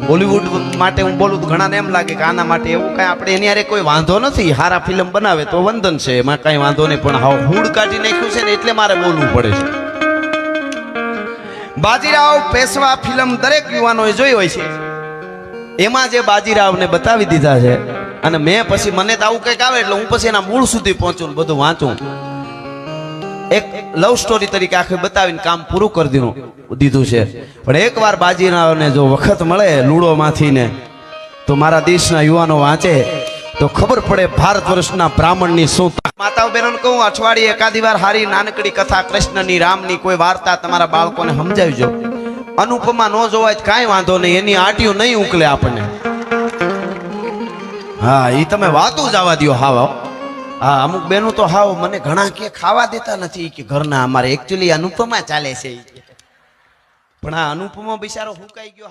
બોલિવૂડ માટે હું બોલું તો ઘણાને એમ લાગે કે આના માટે એવું કાંઈ આપણે એની હારે કોઈ વાંધો નથી. સારા ફિલ્મ બનાવે તો વંદન છે, એમાં કાંઈ વાંધો નહીં. પણ હાવ હૂડ કાઢી નાખ્યું છે ને એટલે મારે બોલવું પડે છે. બાજીરાવ પેશવા ફિલ્મ દરેક યુવાનોએ જોઈ હોય છે. એમાં જે બાજીરાવને બતાવી દીધા છે, અને મેં પછી મને તો આવું કંઈક આવે એટલે હું પછી એના મૂળ સુધી પહોંચું, બધું વાંચું. એક લવ સ્ટોરી તરીકે આખી બતાવીને કામ પૂરું કરી દીધું છે. પણ એકવાર બાજીરાવને જો વખત મળે લૂડોમાંથી ને, તો મારા દેશના યુવાનો વાંચે તો ખબર પડે ભારત વર્ષના બ્રાહ્મણની શું. માતાઓ બહેનો કહું, અઠવાડિયે એકાદી વાર હારી નાનકડી કથા કૃષ્ણની રામની કોઈ વાર્તા તમારા બાળકોને સમજાવજો. અનુપમા ન જોવાય કાંઈ વાંધો નહીં, એની આટીઓ નહીં ઉકલે આપણને. હા, એ તમે વાતું જવા દો. હાવ હા, અમુક બેનું તો હાવ મને ઘણા કે ખાવા દેતા નથી કે ઘરના. અમારે એકચ્યુઅલી અનુપમા ચાલે છે. પણ આ અનુપમા બિચારો હુકાઈ ગયો.